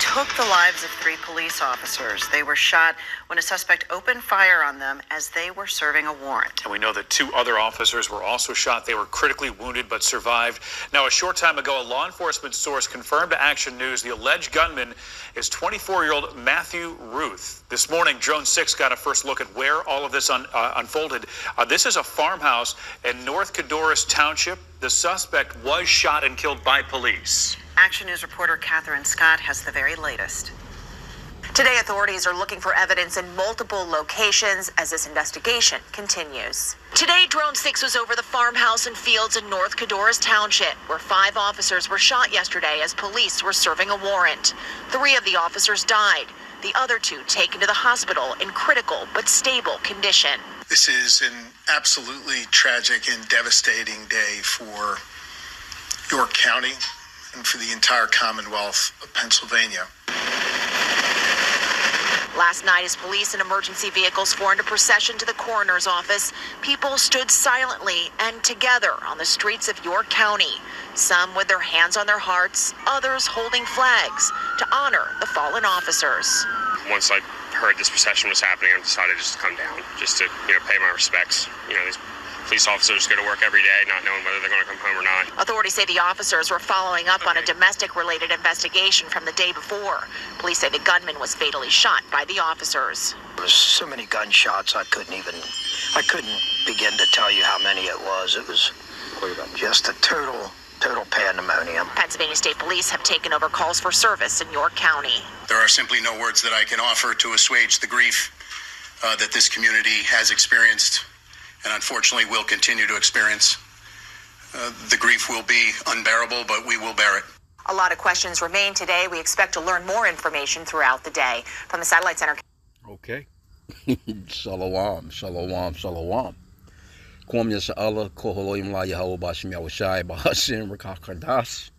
took the lives of 3 police officers. They were shot when a suspect opened fire on them as they were serving a warrant. And we know that 2 other officers were also shot. They were critically wounded but survived. Now, a short time ago, a law enforcement source confirmed to Action News the alleged gunman is 24-year-old Matthew Ruth. This morning, Drone 6 got a first look at where all of this unfolded. This is a farmhouse in North Codorus Township. The suspect was shot and killed by police. Action News reporter Catherine Scott has the very latest. Today, authorities are looking for evidence in multiple locations as this investigation continues. Today, Drone 6 was over the farmhouse and fields in North Codorus Township, where 5 officers were shot yesterday as police were serving a warrant. 3 of the officers died. The other 2 taken to the hospital in critical but stable condition. This is an absolutely tragic and devastating day for York County and for the entire Commonwealth of Pennsylvania. Last night, as police and emergency vehicles formed a procession to the coroner's office, people stood silently and together on the streets of York County, some with their hands on their hearts, others holding flags to honor the fallen officers. Once I heard this procession was happening, I decided just to come down, just to, pay my respects. These police officers go to work every day not knowing whether they're going to come home or not. Authorities say the officers were following up on a domestic-related investigation from the day before. Police say the gunman was fatally shot by the officers. There was so many gunshots, I couldn't begin to tell you how many it was. It was just a total pandemonium. Pennsylvania State Police have taken over calls for service in York County. There are simply no words that I can offer to assuage the grief that this community has experienced and unfortunately will continue to experience. The grief will be unbearable, but we will bear it. A lot of questions remain today. We expect to learn more information throughout the day. From the Satellite Center. Okay. Shalom, shalom, shalom. Kwam Yasha'Allah, Koholoyim La Yahweh Bashim Yahushai Bahashim Rakakardas.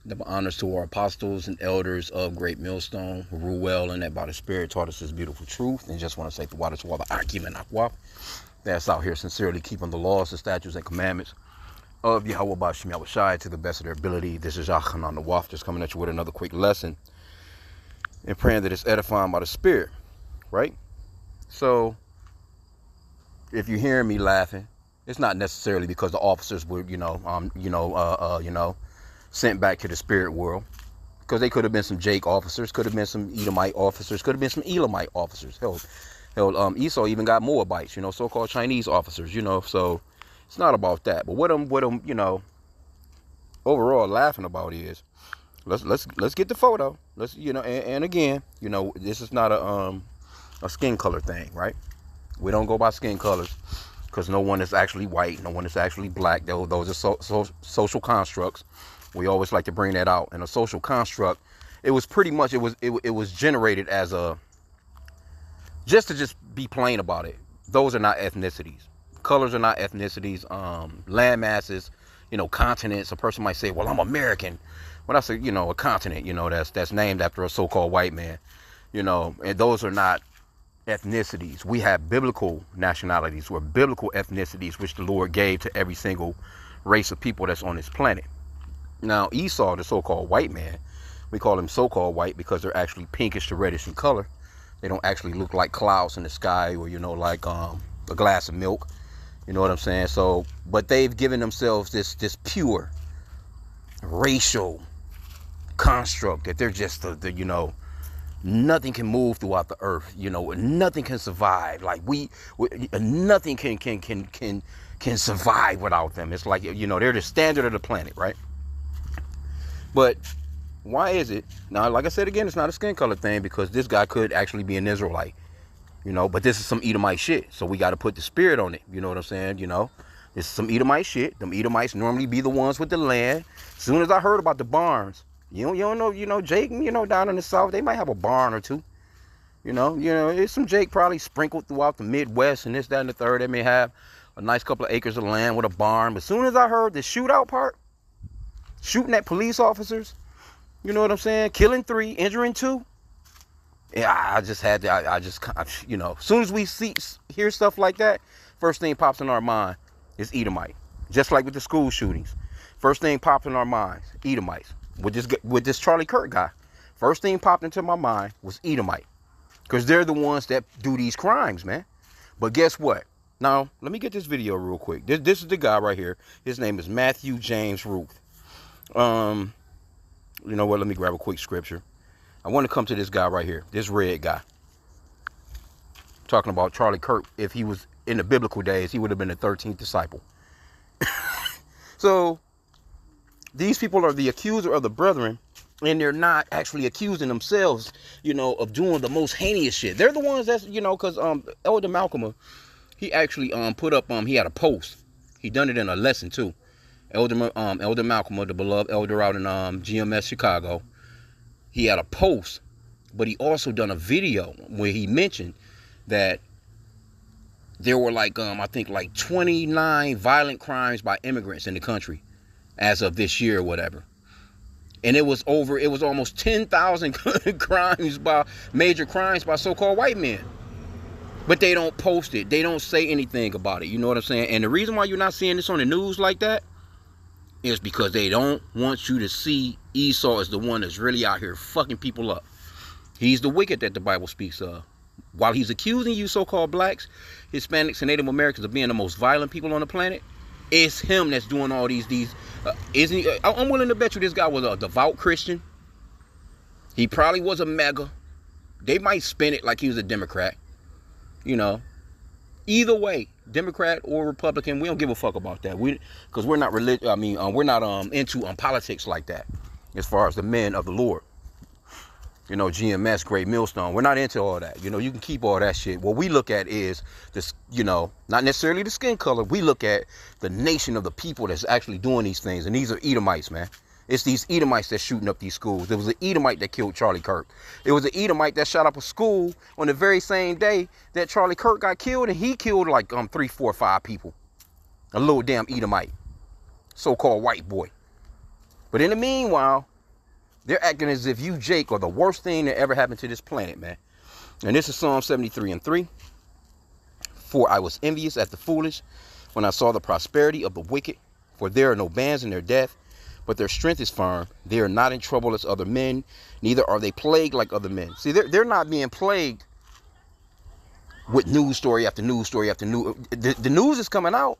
The honors to our apostles and elders of Great Millstone who rule well and that by the Spirit taught us this beautiful truth. And just want to say the water to all the Akim and Akwap that's out here sincerely keeping the laws, the statutes, and commandments of Yahweh Bashim Yahushai to the best of their ability. This is Yachan on the Waf, just coming at you with another quick lesson and praying that it's edifying by the Spirit, right? So, if you're hearing me laughing, it's not necessarily because the officers were, sent back to the spirit world. Because they could have been some Jake officers, could have been some Edomite officers, could have been some Elamite officers. Hell, Esau even got Moabites, so-called Chinese officers, so it's not about that. But what I'm overall laughing about is, let's get the photo. Let's, and again, this is not a skin color thing, right? We don't go by skin colors because no one is actually white, no one is actually black. Those are social constructs. We always like to bring that out. And a social construct, it was pretty much, it was generated as just to be plain about it. Those are not ethnicities. Colors are not ethnicities. Land masses, continents. A person might say, well, I'm American. When I say, a continent, that's named after a so-called white man, and those are not ethnicities. We have biblical nationalities or biblical ethnicities, which the Lord gave to every single race of people that's on this planet. Now, Esau, the so-called white man, we call them so-called white because they're actually pinkish to reddish in color. They don't actually look like clouds in the sky or, like a glass of milk. You know what I'm saying? So, but they've given themselves this pure racial construct that they're just nothing can move throughout the earth. Nothing can survive. Like nothing can survive without them. It's like, they're the standard of the planet, right? But why is it? Now, like I said again, it's not a skin color thing because this guy could actually be an Israelite, but this is some Edomite shit. So we got to put the spirit on it. You know what I'm saying? This is some Edomite shit. Them Edomites normally be the ones with the land. As soon as I heard about the barns, you don't know, Jake, down in the South, they might have a barn or two. It's some Jake probably sprinkled throughout the Midwest and this, that, and the third. They may have a nice couple of acres of land with a barn. But as soon as I heard the shootout part, shooting at police officers, you know what I'm saying? Killing 3, injuring 2. Yeah, I just had to, as soon as we hear stuff like that, first thing pops in our mind is Edomite. Just like with the school shootings. First thing pops in our minds, Edomites. With this Charlie Kirk guy. First thing popped into my mind was Edomite. Because they're the ones that do these crimes, man. But guess what? Now, let me get this video real quick. This is the guy right here. His name is Matthew James Ruth. You know what? Let me grab a quick scripture. I want to come to this guy right here. This red guy. Talking about Charlie Kirk. If he was in the biblical days, he would have been the 13th disciple. So, these people are the accuser of the brethren. And they're not actually accusing themselves, you know, of doing the most heinous shit. They're the ones that's, you know, because Elder Malcolm, he actually put up, he had a post. He done it in a lesson too. Elder Malcolm, the beloved elder out in GMS Chicago, he had a post, but he also done a video where he mentioned that there were like, I think like 29 violent crimes by immigrants in the country as of this year or whatever. And it was almost 10,000 major crimes by so-called white men. But they don't post it. They don't say anything about it. You know what I'm saying? And the reason why you're not seeing this on the news like that is because they don't want you to see Esau as the one that's really out here fucking people up. He's the wicked that the Bible speaks of. While he's accusing you so-called blacks, Hispanics, and Native Americans of being the most violent people on the planet, it's him that's doing all these isn't he? I'm willing to bet you this guy was a devout Christian. He probably was a MAGA. They might spin it like he was a Democrat. You know, either way, Democrat or Republican, we don't give a fuck about that. Because we're not religious. I mean, we're not into politics like that. As far as the men of the Lord, you know, GMS, Great Millstone, we're not into all that. You know, you can keep all that shit. What we look at is this, you know, not necessarily the skin color. We look at the nation of the people that's actually doing these things. And these are Edomites, man. It's these Edomites that's shooting up these schools. There was an Edomite that killed Charlie Kirk. It was an Edomite that shot up a school on the very same day that Charlie Kirk got killed. And he killed like 3, 4, 5 people. A little damn Edomite. So-called white boy. But in the meanwhile, they're acting as if you, Jake, are the worst thing that ever happened to this planet, man. And this is Psalm 73:3. For I was envious at the foolish when I saw the prosperity of the wicked. For there are no bands in their death, but their strength is firm. They are not in trouble as other men, neither are they plagued like other men. See, they're not being plagued with news story after news story after news. The news is coming out.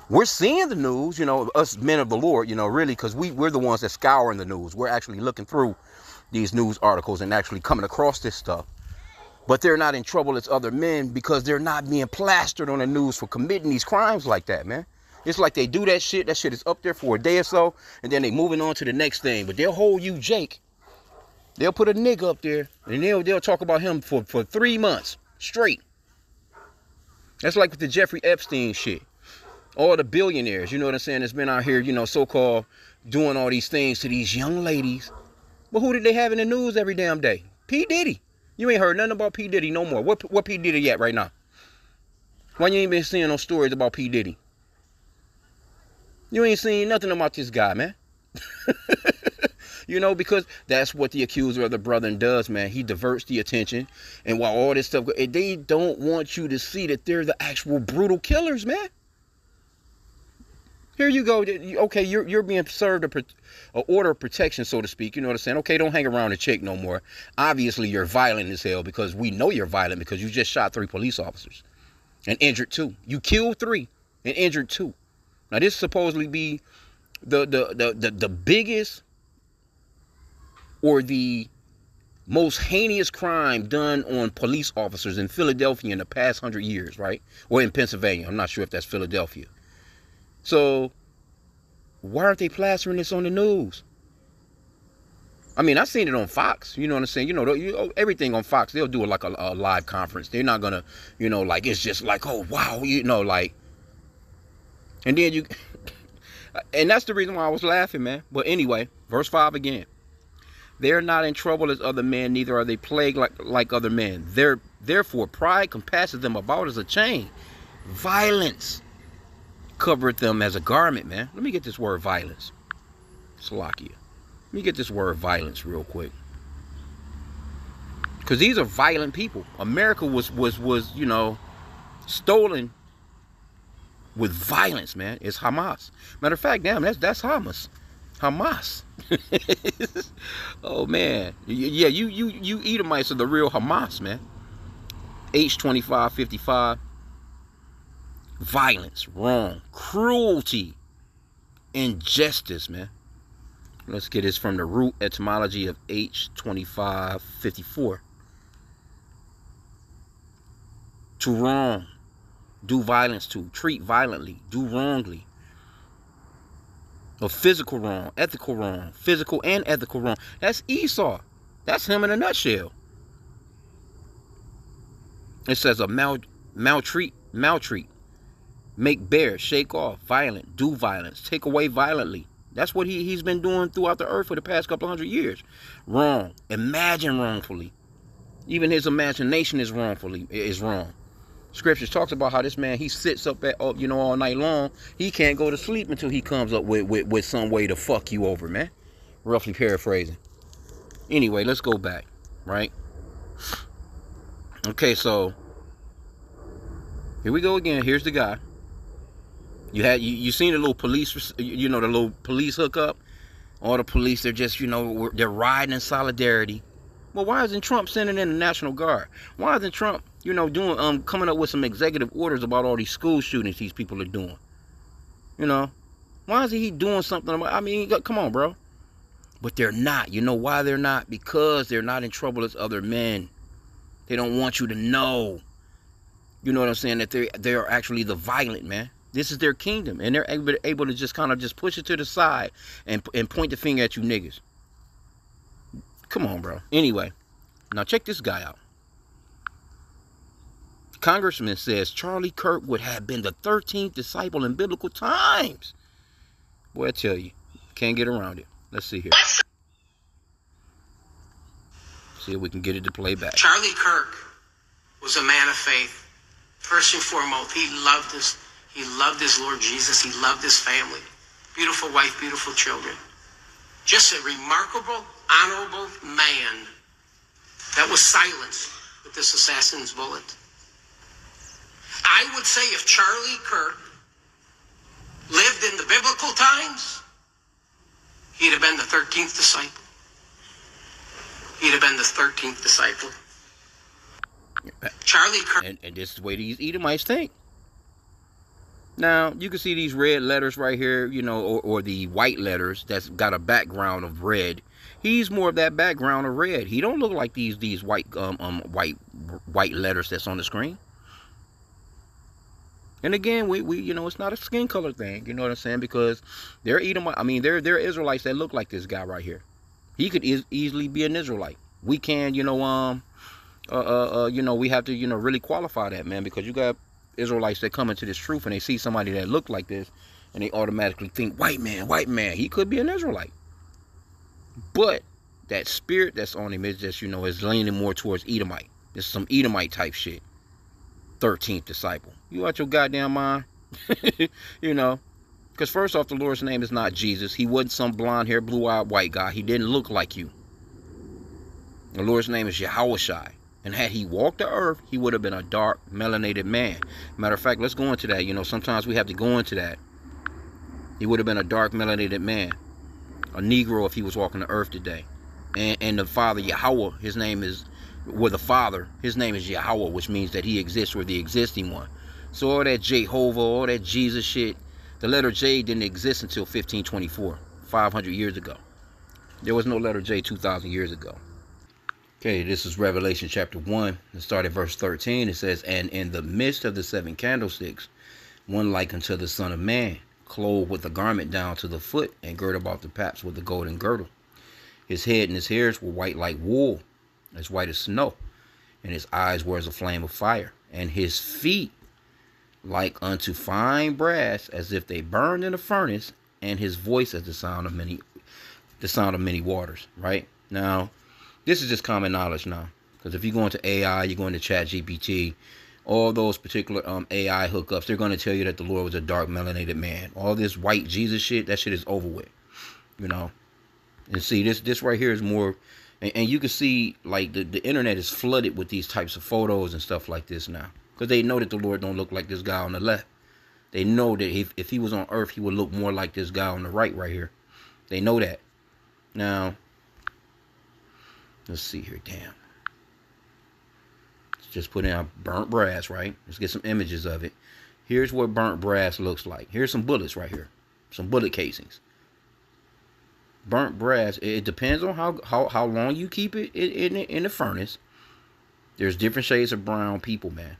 We're seeing the news, you know, us men of the Lord, you know, really, because we're the ones that scouring the news. We're actually looking through these news articles and actually coming across this stuff. But they're not in trouble as other men because they're not being plastered on the news for committing these crimes like that, man. It's like they do that shit is up there for a day or so, and then they moving on to the next thing. But they'll hold you, Jake. They'll put a nigga up there, and they'll talk about him for 3 months straight. That's like with the Jeffrey Epstein shit. All the billionaires, you know what I'm saying, that's been out here, you know, so-called doing all these things to these young ladies. But who did they have in the news every damn day? P. Diddy. You ain't heard nothing about P. Diddy no more. What P. Diddy at right now? Why you ain't been seeing no stories about P. Diddy? You ain't seen nothing about this guy, man. You know, because that's what the accuser of the brethren does, man. He diverts the attention. And while all this stuff, they don't want you to see that they're the actual brutal killers, man. Here you go. Okay, you're being served an order of protection, so to speak. You know what I'm saying? Okay, don't hang around the chick no more. Obviously, you're violent as hell because we know you're violent because you just shot 3 police officers and injured 2. You killed 3 and injured 2. Now, this supposedly be the biggest or the most heinous crime done on police officers in Philadelphia in the past 100 years, right? Or in Pennsylvania. I'm not sure if that's Philadelphia. So, why aren't they plastering this on the news? I mean, I've seen it on Fox. You know what I'm saying? You know, everything on Fox, they'll do like a live conference. They're not going to, you know, like, it's just like, oh, wow, you know, like. And then and that's the reason why I was laughing, man. But anyway, verse 5 again. They're not in trouble as other men, neither are they plagued like other men. Therefore, pride compasses them about as a chain. Violence covereth them as a garment, man. Let me get this word violence. Salakia. Let me get this word violence real quick. Because these are violent people. America was you know, stolen with violence, man. It's Hamas. Matter of fact, damn, that's Hamas. Hamas. Oh man, yeah, you Edomites are the real Hamas, man. H.2555. Violence, wrong, cruelty, injustice, man. Let's get this from the root etymology of H.2554. To wrong, do violence to, treat violently, do wrongly. A physical wrong, ethical wrong, physical and ethical wrong. That's Esau. That's him in a nutshell. It says a maltreat, make bare, shake off, violent, do violence, take away violently. That's what he's been doing throughout the earth for the past couple hundred years. Wrong, imagine wrongfully. Even his imagination is wrong. Scriptures talks about how this man, he sits up at all night long. He can't go to sleep until he comes up with some way to fuck you over, man. Roughly paraphrasing. Anyway, let's go back, right? Okay, so here we go again. Here's the guy. You seen the little police, the little police hookup? All the police, they're just, they're riding in solidarity. Well, why isn't Trump sending in the National Guard? Why isn't Trump, doing coming up with some executive orders about all these school shootings these people are doing? Why isn't he doing something about? I mean, come on, bro. But they're not. You know why they're not? Because they're not in trouble as other men. They don't want you to know. You know what I'm saying? That they are actually the violent, man. This is their kingdom, and they're able to just kind of just push it to the side and point the finger at you niggas. Come on, bro. Anyway, now check this guy out. Congressman says Charlie Kirk would have been the 13th disciple in biblical times. Boy, I tell you, can't get around it. Let's see here. See if we can get it to play back. Charlie Kirk was a man of faith. First and foremost, he loved his Lord Jesus. He loved his family. Beautiful wife, beautiful children. Just a remarkable, honorable man that was silenced with this assassin's bullet. I would say if Charlie Kirk lived in the biblical times, he'd have been the 13th disciple. He'd have been the 13th disciple. Charlie Kirk. And this is the way these Edomites think. Now, you can see these red letters right here, or the white letters that's got a background of red. He's more of that background of red. He don't look like these white white letters that's on the screen. And again, we it's not a skin color thing, you know what I'm saying? Because they're they're Israelites that look like this guy right here. He could easily be an Israelite. We can, we have to, really qualify that, man, because you got Israelites that come into this truth and they see somebody that look like this and they automatically think white man. He could be an Israelite, but that spirit that's on him is just is leaning more towards Edomite. This is some Edomite type shit. 13th disciple. You out your goddamn mind? Because first off, the Lord's name is not Jesus. He wasn't some blonde hair, blue-eyed white guy. He didn't look like you. The Lord's name is Yahushai. And had he walked the earth, he would have been a dark, melanated man. Matter of fact, let's go into that. Sometimes we have to go into that. He would have been a dark, melanated man. A Negro if he was walking the earth today. And the Father, Yahweh, his name is Yahweh, which means that he exists, or the existing one. So all that Jehovah, all that Jesus shit, the letter J didn't exist until 1524, 500 years ago. There was no letter J 2,000 years ago. Okay, this is Revelation chapter 1. Let's start at verse 13. It says, "And in the midst of the 7 candlesticks, one like unto the Son of Man, clothed with a garment down to the foot, and girt about the paps with a golden girdle. His head and his hairs were white like wool, as white as snow, and his eyes were as a flame of fire, and his feet like unto fine brass, as if they burned in a furnace, and his voice as the sound of many waters." Right now, this is just common knowledge now, because if you go into AI, you go into Chat GPT, all those particular AI hookups, they're going to tell you that the Lord was a dark, melanated man. All this white Jesus shit, that shit is over with, And see, this right here is more, and you can see, like, the internet is flooded with these types of photos and stuff like this now, because they know that the Lord don't look like this guy on the left. They know that if he was on earth, he would look more like this guy on the right here. They know that. Now, let's see here. Damn. Let's just put in burnt brass, right? Let's get some images of it. Here's what burnt brass looks like. Here's some bullets right here. Some bullet casings. Burnt brass, it depends on how long you keep it in the furnace. There's different shades of brown people, man.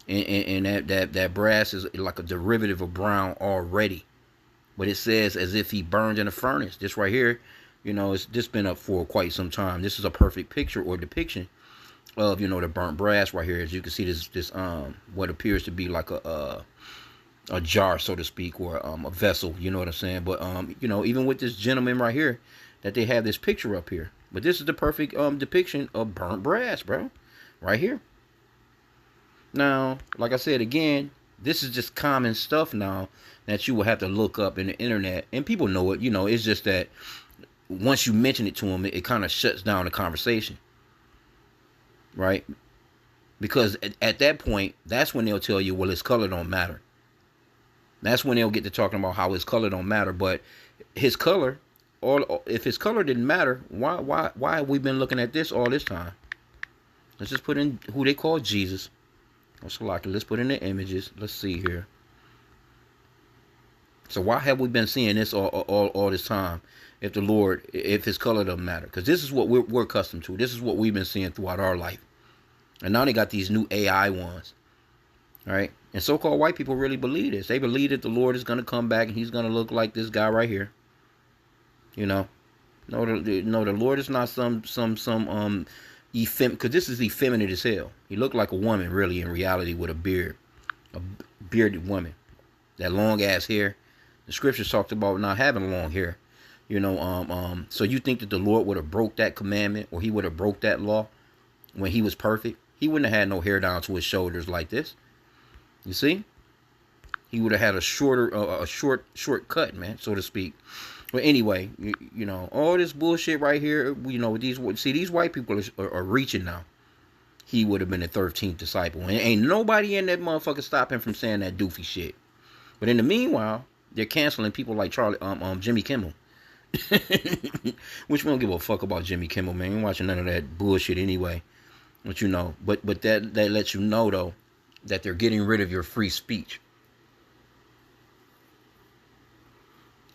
And that brass is like a derivative of brown already. But it says as if he burned in a furnace. This right here, it's just been up for quite some time. This is a perfect picture or depiction of, the burnt brass right here. As you can see, this what appears to be like a jar, so to speak, or a vessel, you know what I'm saying? But even with this gentleman right here, that they have this picture up here. But this is the perfect depiction of burnt brass, bro. Right here. Now, like I said again, this is just common stuff now that you will have to look up in the internet, and people know it. It's just that once you mention it to them, it kind of shuts down the conversation, right? Because at that point, that's when they'll tell you, well, his color don't matter. That's when they'll get to talking about how his color don't matter. But his color, if his color didn't matter, why have we been looking at this all this time? Let's just put in who they call Jesus. Let's put in the images. Let's see here. So why have we been seeing this all this time? If his color doesn't matter, because this is what we're accustomed to. This is what we've been seeing throughout our life. And now they got these new AI ones, right? And so-called white people really believe this. They believe that the Lord is going to come back and he's going to look like this guy right here. No, the Lord is not some because this is effeminate as hell. He looked like a woman, really, in reality, with a beard, a bearded woman, that long ass hair. The scriptures talked about not having long hair, So you think that the Lord would have broke that commandment, or he would have broke that law when he was perfect? He wouldn't have had no hair down to his shoulders like this. You see, he would have had a short cut, man, so to speak. But anyway, all this bullshit right here, these white people are reaching now. He would have been the 13th disciple. And ain't nobody in that motherfucker stop him from saying that doofy shit. But in the meanwhile, they're canceling people like Jimmy Kimmel. Which we don't give a fuck about Jimmy Kimmel, man. Ain't watching none of that bullshit anyway. But but that lets you know, though, that they're getting rid of your free speech.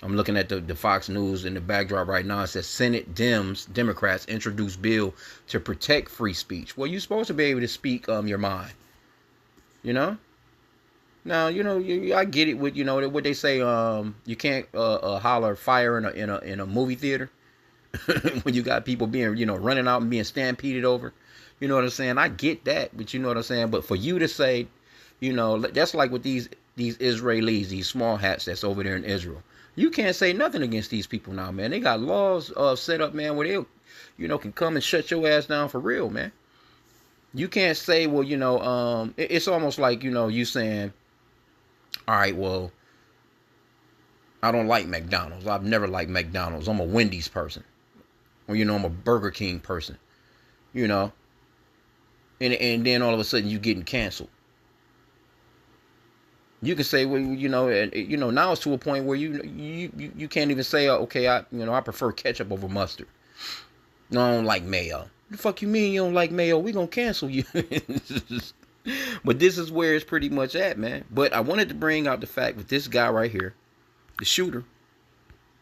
I'm looking at the Fox News in the backdrop right now. It says Senate Democrats introduce bill to protect free speech. Well, you're supposed to be able to speak your mind. Now, I get it with what they say. You can't holler fire in a movie theater when you got people being running out and being stampeded over. You know what I'm saying? I get that, but you know what I'm saying. But for you to say, that's like with these Israelis, these small hats that's over there in Israel. You can't say nothing against these people now, man. They got laws set up, man, where they, can come and shut your ass down for real, man. You can't say, well, it's almost like, you saying, all right, well, I don't like McDonald's. I've never liked McDonald's. I'm a Wendy's person. Or, I'm a Burger King person. And then all of a sudden you getting canceled. You can say, well, now it's to a point where you can't even say, okay, I prefer ketchup over mustard. No, I don't like mayo. The fuck you mean you don't like mayo? We gonna cancel you. But this is where it's pretty much at, man. But I wanted to bring out the fact that this guy right here, the shooter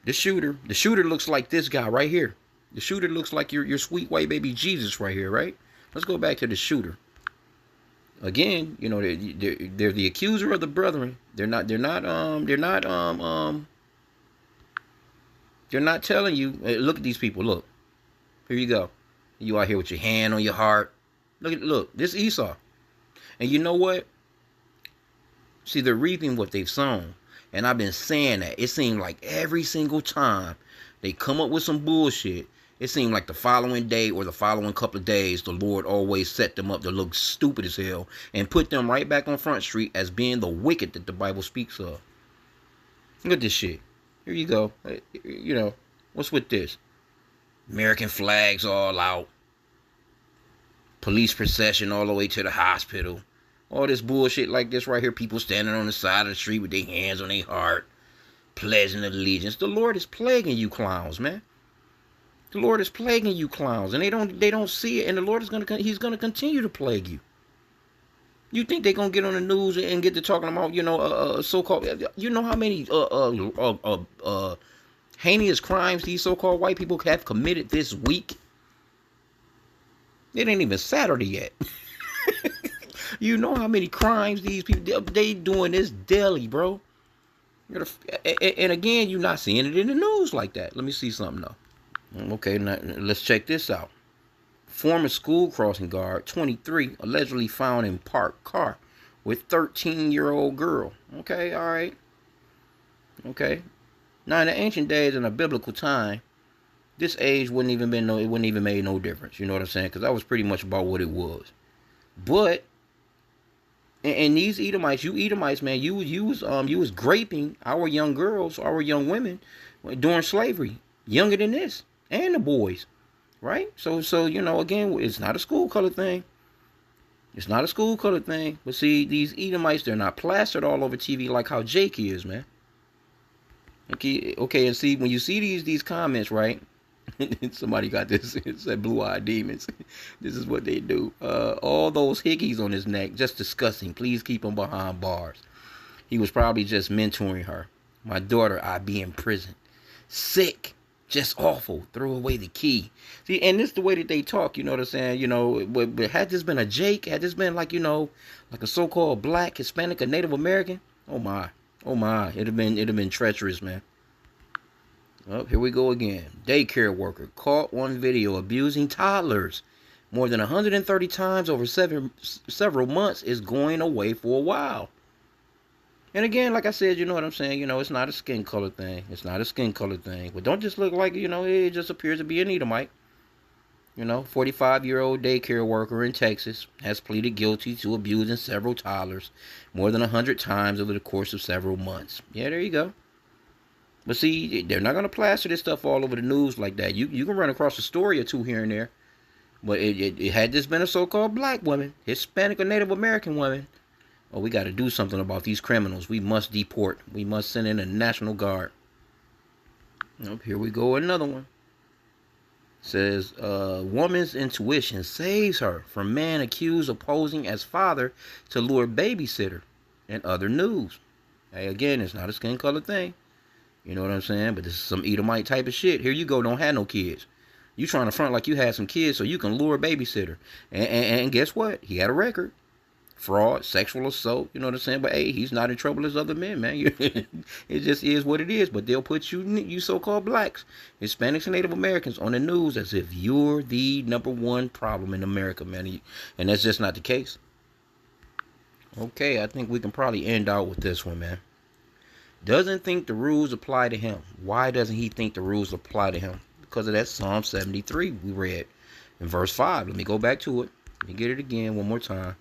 looks like this guy right here. The shooter looks like your sweet white baby Jesus right here, right? Let's go back to the shooter. Again, they're the accuser of the brethren. They're not telling you. Look at these people. Look, here you go. You out here with your hand on your heart. Look. This Esau, and you know what? See, they're reaping what they've sown, and I've been saying that. It seemed like every single time they come up with some bullshit, it seemed like the following day or the following couple of days, the Lord always set them up to look stupid as hell and put them right back on Front Street as being the wicked that the Bible speaks of. Look at this shit. Here you go. What's with this? American flags all out. Police procession all the way to the hospital. All this bullshit like this right here. People standing on the side of the street with their hands on their heart. pledging allegiance. The Lord is plaguing you clowns, man. The Lord is plaguing you clowns, and they don't see it, and the Lord is he's gonna continue to plague you. You think they're gonna get on the news and get to talking about, so-called, you know how many heinous crimes these so-called white people have committed this week? It ain't even Saturday yet. You know how many crimes these people, they doing this daily, bro. And again, you're not seeing it in the news like that. Let me see something though. Okay, now let's check this out. Former school crossing guard, 23, allegedly found in parked car with 13-year-old girl. Okay, all right. Okay. Now in the ancient days, in a biblical time, this age wouldn't even made no difference. You know what I'm saying? Because that was pretty much about what it was. But and these Edomites, man, you was graping our young girls, our young women during slavery, younger than this, and the boys, right? So again, it's not a school color thing. It's not a school color thing. But see, these Edomites, they're not plastered all over TV like how Jake is, man. Okay, and see, when you see these comments, right? Somebody got this. It said blue-eyed demons. This is what they do. All those hickeys on his neck, just disgusting. Please keep him behind bars. He was probably just mentoring her. My daughter, I be in prison. Sick. Just awful. Throw away the key. See, and this is the way that they talk, you know what I'm saying? But had this been a Jake, had this been like a so-called black, Hispanic, or Native American, oh my. It'd have been treacherous, man. Oh, here we go again. Daycare worker caught on video abusing toddlers more than 130 times over several months is going away for a while. And again, like I said, you know what I'm saying? It's not a skin color thing. It's not a skin color thing. But don't just look like, it just appears to be an Edomite. 45-year-old daycare worker in Texas has pleaded guilty to abusing several toddlers more than 100 times over the course of several months. Yeah, there you go. But see, they're not going to plaster this stuff all over the news like that. You can run across a story or two here and there. But it had this been a so-called black woman, Hispanic or Native American woman, oh, we got to do something about these criminals. We must deport. We must send in a National Guard. Oh, here we go, another one. Says, woman's intuition saves her from man accused of posing as father to lure babysitter, and other news. Hey, again, it's not a skin color thing. You know what I'm saying? But this is some Edomite type of shit. Here you go, don't have no kids. You trying to front like you had some kids so you can lure a babysitter. And guess what? He had a record. Fraud, sexual assault, you know what I'm saying? But hey, he's not in trouble as other men, man. It just is what it is. But they'll put you so-called blacks, Hispanics, and Native Americans on the news as if you're the number one problem in America, man. And that's just not the case. Okay, I think we can probably end out with this one, man. Doesn't think the rules apply to him. Why doesn't he think the rules apply to him? Because of that Psalm 73 we read in verse 5. Let me go back to it. Let me get it again one more time.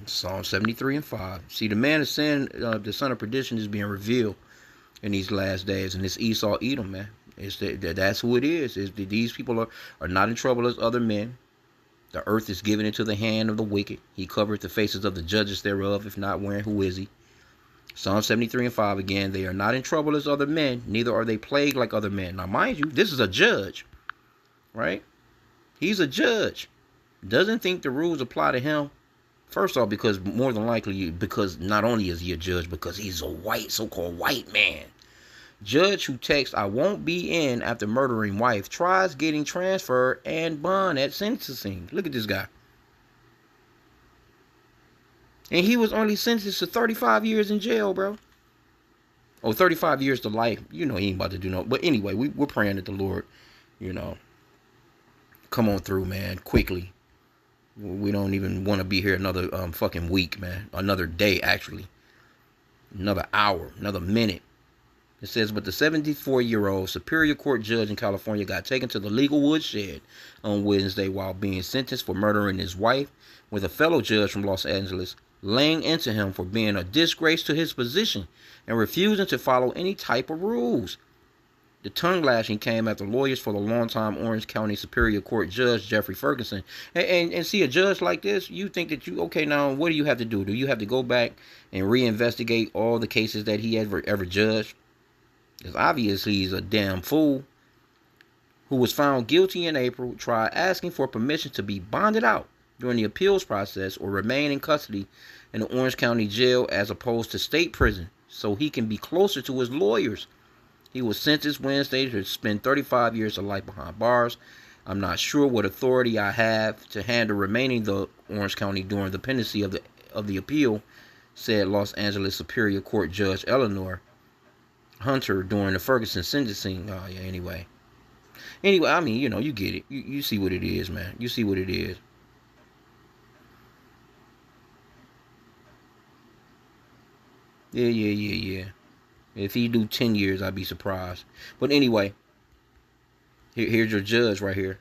Psalm 73 and 5. See, the man of sin, the son of perdition, is being revealed in these last days. And it's Esau Edom, man. That's who it is. These people are not in trouble as other men. The earth is given into the hand of the wicked. He covereth the faces of the judges thereof. If not, wherein who is he? Psalm 73 and 5 again. They are not in trouble as other men, neither are they plagued like other men. Now, mind you, this is a judge, right? He's a judge. Doesn't think the rules apply to him. First off, because more than likely, because not only is he a judge, because he's a white, so-called white man. Judge who texts, I won't be in after murdering wife, tries getting transferred and bond at sentencing. Look at this guy. And he was only sentenced to 35 years in jail, bro. Oh, 35 years to life. He ain't about to do no. But anyway, we're praying that the Lord, come on through, man, quickly. We don't even want to be here another fucking week, man. Another day, actually. Another hour, another minute. It says, but the 74-year-old Superior Court judge in California got taken to the legal woodshed on Wednesday while being sentenced for murdering his wife, with a fellow judge from Los Angeles laying into him for being a disgrace to his position and refusing to follow any type of rules. The tongue lashing came after lawyers for the longtime Orange County Superior Court Judge Jeffrey Ferguson. And see, a judge like this, you think that okay, now what do you have to do? Do you have to go back and reinvestigate all the cases that he ever judged? Because obviously he's a damn fool who was found guilty in April, tried asking for permission to be bonded out during the appeals process or remain in custody in the Orange County Jail as opposed to state prison so he can be closer to his lawyers. He was sentenced Wednesday to spend 35 years of life behind bars. I'm not sure what authority I have to handle remaining the Orange County during the pendency of the appeal, said Los Angeles Superior Court Judge Eleanor Hunter during the Ferguson sentencing. Anyway, I mean, you get it. You see what it is, man. You see what it is. Yeah. If he do 10 years, I'd be surprised. But anyway, here's your judge right here.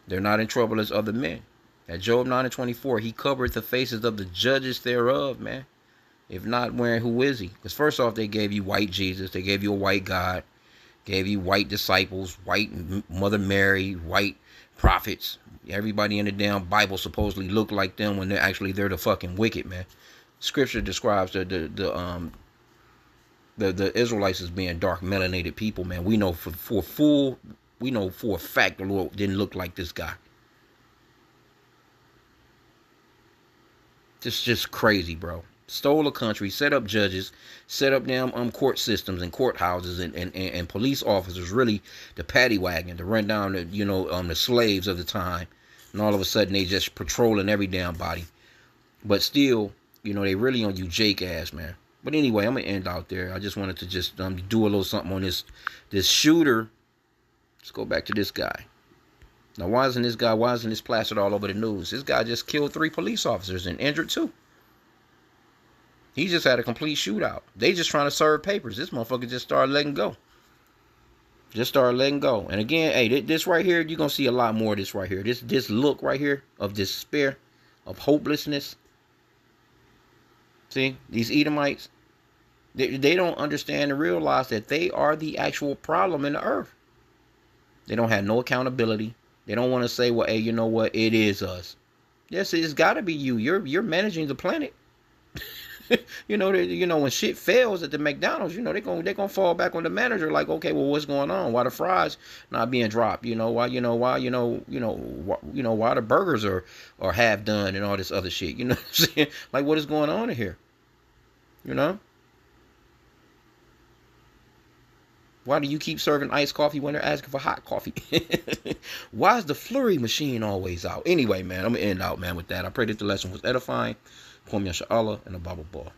They're not in trouble as other men. At Job 9:24, he covered the faces of the judges thereof, man. If not wearing, who is he? Because first off, they gave you white Jesus. They gave you a white God. Gave you white disciples, white Mother Mary, white prophets. Everybody in the damn Bible supposedly look like them when they're the fucking wicked, man. Scripture describes the Israelites as being dark melanated people, man. We know for a fact the Lord didn't look like this guy. Just crazy, bro. Stole a country, set up judges, set up damn court systems and courthouses and police officers, really the paddy wagon to run down the slaves of the time, and all of a sudden they just patrolling every damn body. But still, they really on you Jake ass, man. But anyway, I'm gonna end out there. I just wanted to just do a little something on this shooter. Let's go back to this guy. Now, why isn't this plastered all over the news? This guy just killed 3 police officers and injured 2. He just had a complete shootout. They just trying to serve papers. This motherfucker just started letting go. And again, hey, this right here, you're going to see a lot more of this right here. This look right here of despair, of hopelessness. See, these Edomites, they don't understand and realize that they are the actual problem in the earth. They don't have no accountability. They don't want to say, well, hey, you know what? It is us. Yes, it's got to be you. You're managing the planet. When shit fails at the McDonald's, they're gonna fall back on the manager. Like, okay, well, what's going on? Why the fries not being dropped? Why the burgers are half done and all this other shit. You know what I'm saying? Like, what is going on in here? Why do you keep serving iced coffee when they're asking for hot coffee? Why is the Flurry machine always out? Anyway, man, I'm gonna end out, man, with that. I pray that the lesson was edifying. Kwame Yasha Allah and a Bible ball.